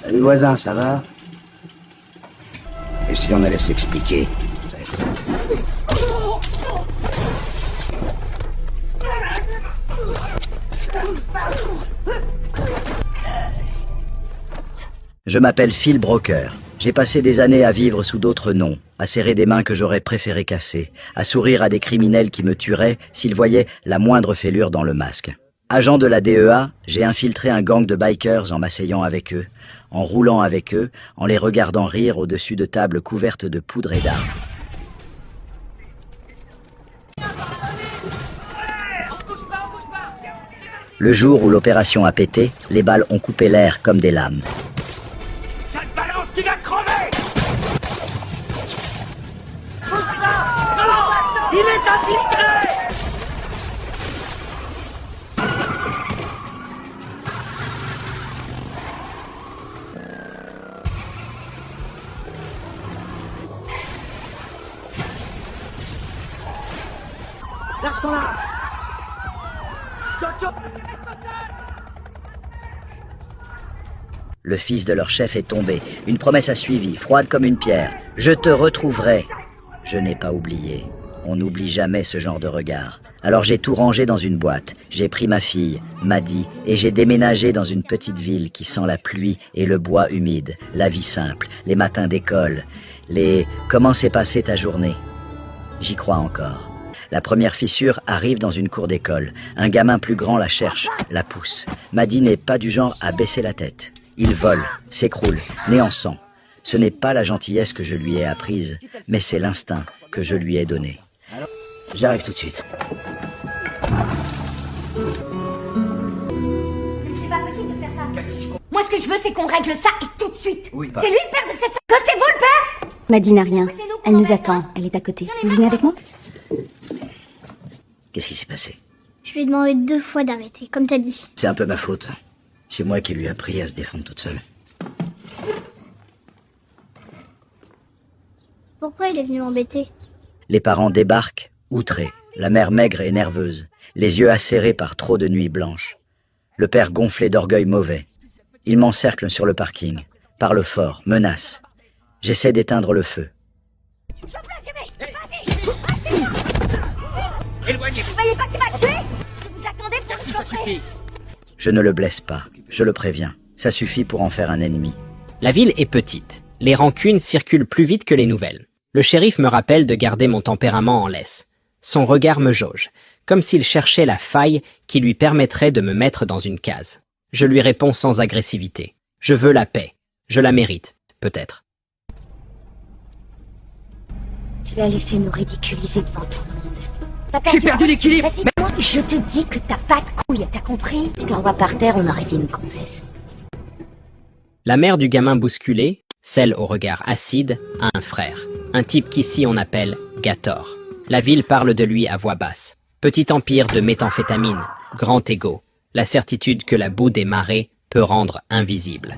Salut voisin, ça va? Et si on allait s'expliquer? Je m'appelle Phil Broker. J'ai passé des années à vivre sous d'autres noms, à serrer des mains que j'aurais préféré casser, à sourire à des criminels qui me tueraient s'ils voyaient la moindre fêlure dans le masque. Agent de la DEA, j'ai infiltré un gang de bikers en m'asseyant avec eux, en roulant avec eux, en les regardant rire au-dessus de tables couvertes de poudre et d'armes. Le jour où l'opération a pété, les balles ont coupé l'air comme des lames. Sale balance, tu vas crever! Pousse pas! Non! Il est infiltré! Lâche-toi là! Le fils de leur chef est tombé. Une promesse a suivi, froide comme une pierre. « Je te retrouverai !» Je n'ai pas oublié. On n'oublie jamais ce genre de regard. Alors j'ai tout rangé dans une boîte. J'ai pris ma fille, Maddy, et j'ai déménagé dans une petite ville qui sent la pluie et le bois humide, la vie simple, les matins d'école, les « Comment s'est passée ta journée ?» J'y crois encore. La première fissure arrive dans une cour d'école. Un gamin plus grand la cherche, la pousse. Maddy n'est pas du genre à baisser la tête. Il vole, s'écroule, né en sang. Ce n'est pas la gentillesse que je lui ai apprise, mais c'est l'instinct que je lui ai donné. J'arrive tout de suite. C'est pas possible de faire ça. Moi, ce que je veux, c'est qu'on règle ça et tout de suite. Oui, c'est lui le père de cette gosse, c'est vous le père? Maddy n'a rien. Oui, c'est nous qu'on Elle nous embête, attend. hein. Elle est à côté. Vous venez avec moi? Qu'est-ce qui s'est passé? Je lui ai demandé 2 fois d'arrêter, comme t'as dit. C'est un peu ma faute. C'est moi qui lui ai appris à se défendre toute seule. Pourquoi il est venu m'embêter? Les parents débarquent, outrés. La mère maigre et nerveuse, les yeux acérés par trop de nuits blanches. Le père gonflé d'orgueil mauvais. Il m'encercle sur le parking, parle fort, menace. J'essaie d'éteindre le feu. Éloignez-vous! Vous voyez pas qu'il m'a tué? Vous attendez pour Merci, me ça coffrer. suffit! Je ne le blesse pas, je le préviens. Ça suffit pour en faire un ennemi. La ville est petite. Les rancunes circulent plus vite que les nouvelles. Le shérif me rappelle de garder mon tempérament en laisse. Son regard me jauge, comme s'il cherchait la faille qui lui permettrait de me mettre dans une case. Je lui réponds sans agressivité. Je veux la paix. Je la mérite, peut-être. Tu l'as laissé nous ridiculiser devant tout le monde. J'ai perdu l'équilibre! Moi, je te dis que t'as pas de couilles, t'as compris? Tu t'envoies par terre, on aurait dit une gonzesse. La mère du gamin bousculé, celle au regard acide, a un frère. Un type qu'ici on appelle Gator. La ville parle de lui à voix basse. Petit empire de méthamphétamine, grand égo. La certitude que la boue des marées peut rendre invisible.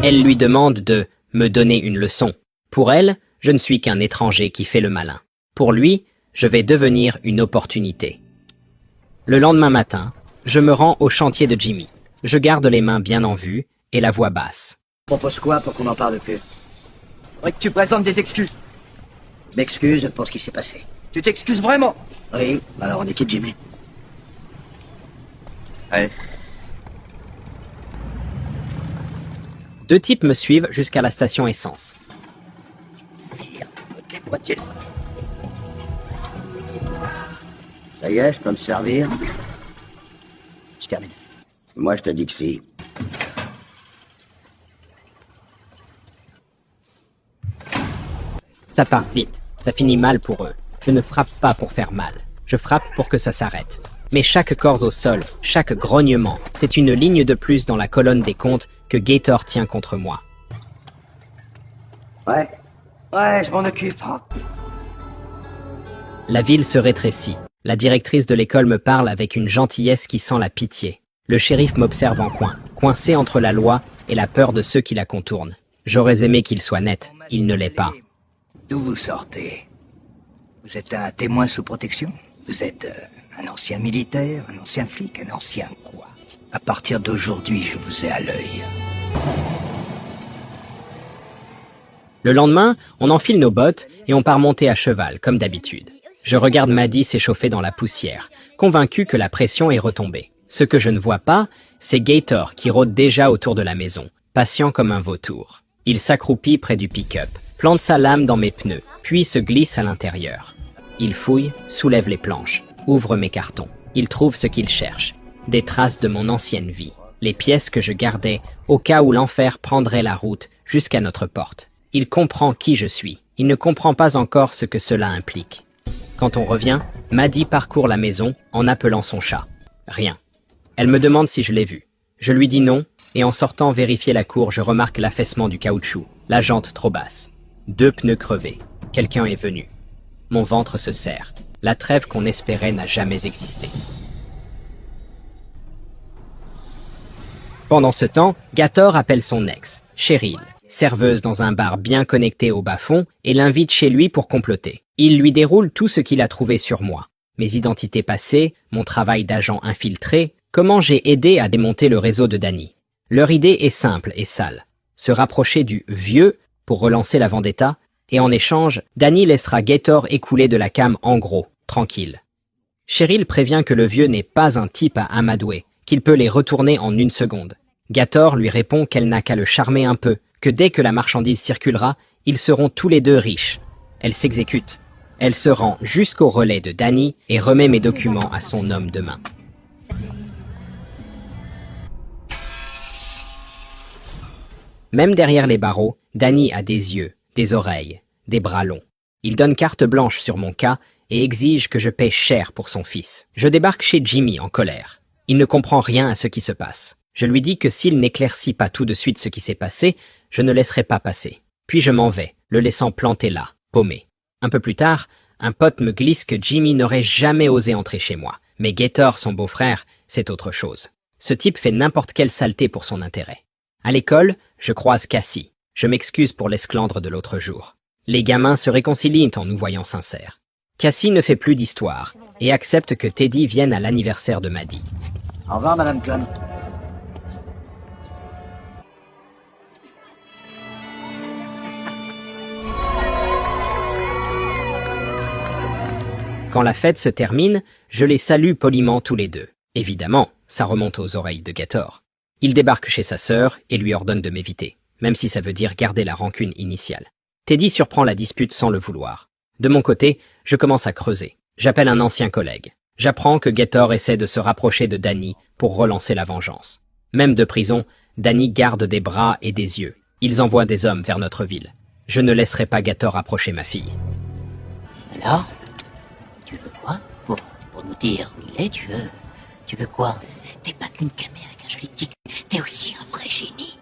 Elle lui demande de me donner une leçon. Pour elle, je ne suis qu'un étranger qui fait le malin. Pour lui, je vais devenir une opportunité. Le lendemain matin, je me rends au chantier de Jimmy. Je garde les mains bien en vue et la voix basse. Propose quoi pour qu'on n'en parle plus? Faudrait que tu présentes des excuses. M'excuse pour ce qui s'est passé. Tu t'excuses vraiment? Oui, alors on est quitte Jimmy. Ouais. 2 types me suivent jusqu'à la station essence. Ça y est, je peux me servir? Je termine. Moi, je te dis que si. Ça part vite, ça finit mal pour eux. Je ne frappe pas pour faire mal, je frappe pour que ça s'arrête. Mais chaque corps au sol, chaque grognement, c'est une ligne de plus dans la colonne des comptes que Gator tient contre moi. Ouais, je m'en occupe. La ville se rétrécit. La directrice de l'école me parle avec une gentillesse qui sent la pitié. Le shérif m'observe en coin, coincé entre la loi et la peur de ceux qui la contournent. J'aurais aimé qu'il soit net, il ne l'est pas. D'où vous sortez? Vous êtes un témoin sous protection? Vous êtes un ancien militaire, un ancien flic, un ancien quoi? À partir d'aujourd'hui, je vous ai à l'œil. Le lendemain, on enfile nos bottes et on part monter à cheval, comme d'habitude. Je regarde Maddie s'échauffer dans la poussière, convaincu que la pression est retombée. Ce que je ne vois pas, c'est Gator qui rôde déjà autour de la maison, patient comme un vautour. Il s'accroupit près du pick-up, plante sa lame dans mes pneus, puis se glisse à l'intérieur. Il fouille, soulève les planches, ouvre mes cartons. Il trouve ce qu'il cherche, des traces de mon ancienne vie, les pièces que je gardais au cas où l'enfer prendrait la route jusqu'à notre porte. Il comprend qui je suis. Il ne comprend pas encore ce que cela implique. Quand on revient, Maddie parcourt la maison en appelant son chat. Rien. Elle me demande si je l'ai vu. Je lui dis non, et en sortant vérifier la cour, je remarque l'affaissement du caoutchouc, la jante trop basse. 2 pneus crevés. Quelqu'un est venu. Mon ventre se serre. La trêve qu'on espérait n'a jamais existé. Pendant ce temps, Gator appelle son ex, Cheryl, serveuse dans un bar bien connecté au bas-fond, et l'invite chez lui pour comploter. Il lui déroule tout ce qu'il a trouvé sur moi. Mes identités passées, mon travail d'agent infiltré, comment j'ai aidé à démonter le réseau de Danny. Leur idée est simple et sale. Se rapprocher du « vieux » pour relancer la vendetta, et en échange, Danny laissera Gator écouler de la cam en gros, tranquille. Cheryl prévient que le vieux n'est pas un type à amadouer, qu'il peut les retourner en 1 seconde. Gator lui répond qu'elle n'a qu'à le charmer un peu, que dès que la marchandise circulera, ils seront tous les 2 riches. Elle s'exécute. Elle se rend jusqu'au relais de Danny et remet mes documents à son homme de main. Même derrière les barreaux, Danny a des yeux, des oreilles, des bras longs. Il donne carte blanche sur mon cas et exige que je paie cher pour son fils. Je débarque chez Jimmy en colère. Il ne comprend rien à ce qui se passe. Je lui dis que s'il n'éclaircit pas tout de suite ce qui s'est passé, je ne laisserai pas passer. Puis je m'en vais, le laissant planté là, paumé. Un peu plus tard, un pote me glisse que Jimmy n'aurait jamais osé entrer chez moi. Mais Gator, son beau-frère, c'est autre chose. Ce type fait n'importe quelle saleté pour son intérêt. À l'école, je croise Cassie. Je m'excuse pour l'esclandre de l'autre jour. Les gamins se réconcilient en nous voyant sincères. Cassie ne fait plus d'histoire et accepte que Teddy vienne à l'anniversaire de Maddie. Au revoir, Madame Clone. Quand la fête se termine, je les salue poliment tous les 2. Évidemment, ça remonte aux oreilles de Gator. Il débarque chez sa sœur et lui ordonne de m'éviter, même si ça veut dire garder la rancune initiale. Teddy surprend la dispute sans le vouloir. De mon côté, je commence à creuser. J'appelle un ancien collègue. J'apprends que Gator essaie de se rapprocher de Danny pour relancer la vengeance. Même de prison, Danny garde des bras et des yeux. Ils envoient des hommes vers notre ville. Je ne laisserai pas Gator approcher ma fille. Alors, tu veux quoi pour nous dire où il est, tu veux quoi? T'es pas qu'une caméra avec un joli petit cul, t'es aussi un vrai génie.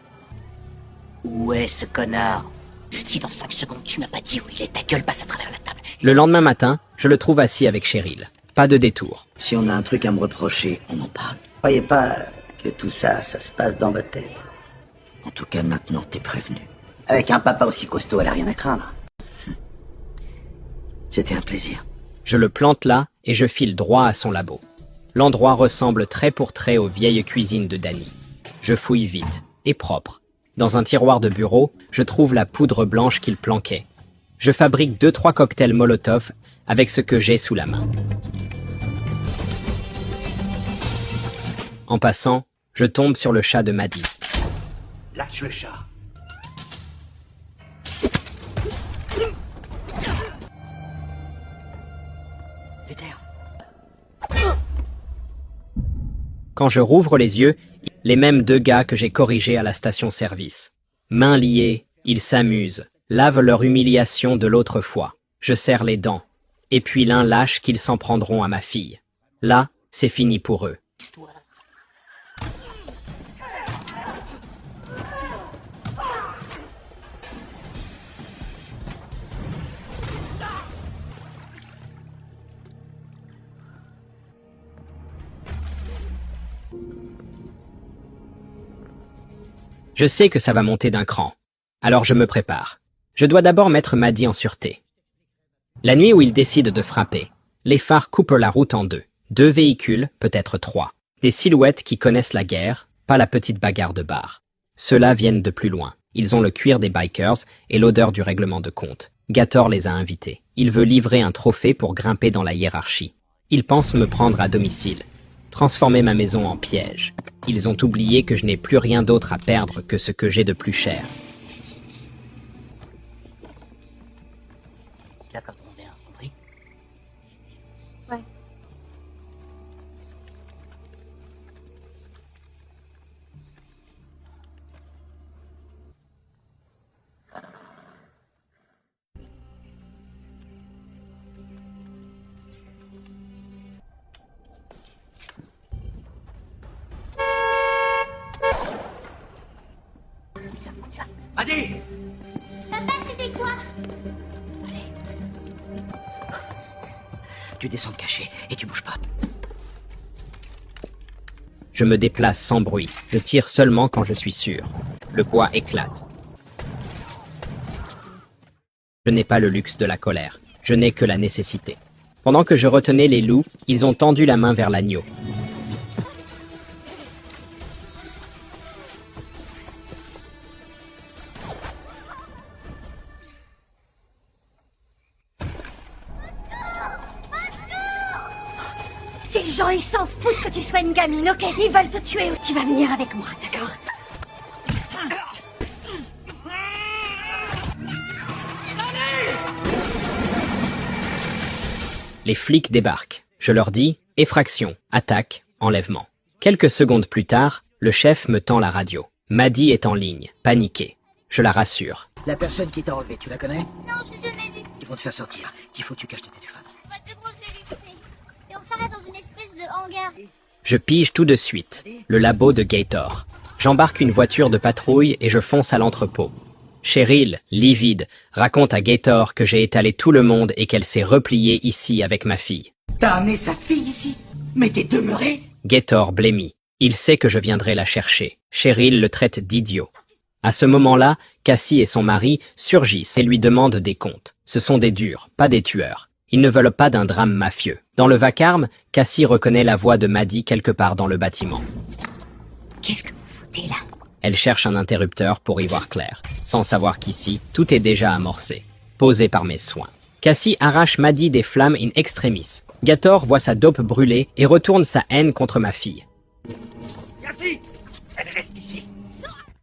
Où est ce connard? Si dans 5 secondes tu m'as pas dit où il est, ta gueule passe à travers la table. Le lendemain matin, je le trouve assis avec Cheryl. Pas de détour. Si on a un truc à me reprocher, on en parle. Croyez pas que tout ça, ça se passe dans votre tête. En tout cas, maintenant, t'es prévenu. Avec un papa aussi costaud, elle a rien à craindre. C'était un plaisir. Je le plante là et je file droit à son labo. L'endroit ressemble trait pour trait aux vieilles cuisines de Danny. Je fouille vite et propre. Dans un tiroir de bureau, je trouve la poudre blanche qu'il planquait. Je fabrique 2-3 cocktails Molotov avec ce que j'ai sous la main. En passant, je tombe sur le chat de Maddie. Lâche le chat. Quand je rouvre les yeux, les mêmes 2 gars que j'ai corrigés à la station-service. Mains liées, ils s'amusent, lavent leur humiliation de l'autre fois. Je serre les dents. Et puis l'un lâche qu'ils s'en prendront à ma fille. Là, c'est fini pour eux. Je sais que ça va monter d'un cran. Alors je me prépare. Je dois d'abord mettre Maddie en sûreté. La nuit où ils décident de frapper, les phares coupent la route en 2. 2 véhicules, peut-être 3. Des silhouettes qui connaissent la guerre, pas la petite bagarre de bar. Ceux-là viennent de plus loin. Ils ont le cuir des bikers et l'odeur du règlement de compte. Gator les a invités. Il veut livrer un trophée pour grimper dans la hiérarchie. Ils pensent me prendre à domicile, transformer ma maison en piège. Ils ont oublié que je n'ai plus rien d'autre à perdre que ce que j'ai de plus cher. Tu as quand on bien compris? Ouais. Maddie! Papa, c'était quoi? Tu descends de cachet et tu bouges pas. Je me déplace sans bruit. Je tire seulement quand je suis sûr. Le bois éclate. Je n'ai pas le luxe de la colère. Je n'ai que la nécessité. Pendant que je retenais les loups, ils ont tendu la main vers l'agneau. Ces gens, ils s'en foutent que tu sois une gamine, ok? Ils veulent te tuer ou tu vas venir avec moi, d'accord? Les flics débarquent. Je leur dis « effraction, attaque, enlèvement ». Quelques secondes plus tard, le chef me tend la radio. Maddie est en ligne, paniquée. Je la rassure. La personne qui t'a enlevé, tu la connais? Non, je l'ai jamais vu. Ils vont te faire sortir. Il faut que tu caches ton téléphone. On va te grosse vérité. Et on s'arrête dans une espèce de hangar. Je pige tout de suite. Le labo de Gator. J'embarque une voiture de patrouille et je fonce à l'entrepôt. Cheryl, livide, raconte à Gator que j'ai étalé tout le monde et qu'elle s'est repliée ici avec ma fille. T'as amené sa fille ici? Mais t'es demeuré? Gator blêmit. Il sait que je viendrai la chercher. Cheryl le traite d'idiot. À ce moment-là, Cassie et son mari surgissent et lui demandent des comptes. Ce sont des durs, pas des tueurs. Ils ne veulent pas d'un drame mafieux. Dans le vacarme, Cassie reconnaît la voix de Maddie quelque part dans le bâtiment. Qu'est-ce que vous foutez là? Elle cherche un interrupteur pour y voir clair, sans savoir qu'ici, tout est déjà amorcé, posé par mes soins. Cassie arrache Maddie des flammes in extremis. Gator voit sa dope brûler et retourne sa haine contre ma fille. Cassie! Elle reste ici.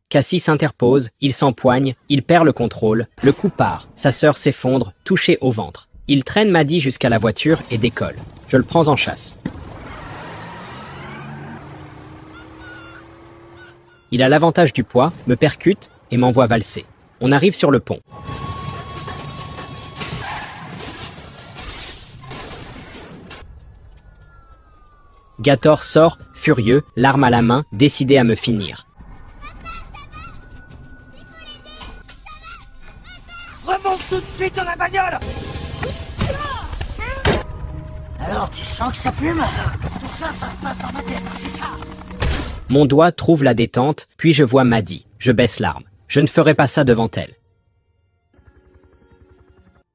Cassie s'interpose, il s'empoigne, il perd le contrôle, le coup part, sa sœur s'effondre, touchée au ventre. Il traîne Maddie jusqu'à la voiture et décolle. Je le prends en chasse. Il a l'avantage du poids, me percute et m'envoie valser. On arrive sur le pont. Gator sort, furieux, l'arme à la main, décidé à me finir. Remonte tout de suite dans la bagnole! Alors, tu sens que ça fume? Tout ça, ça se passe dans ma tête, hein, c'est ça? Mon doigt trouve la détente, puis je vois Maddie. Je baisse l'arme. Je ne ferai pas ça devant elle.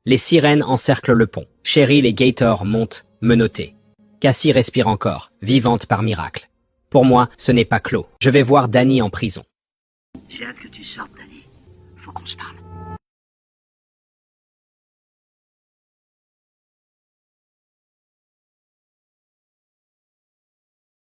Les sirènes encerclent le pont. Cheryl et Gator montent, menottés. Cassie respire encore, vivante par miracle. Pour moi, ce n'est pas clos. Je vais voir Danny en prison. J'ai hâte que tu sortes, Danny. Faut qu'on se parle.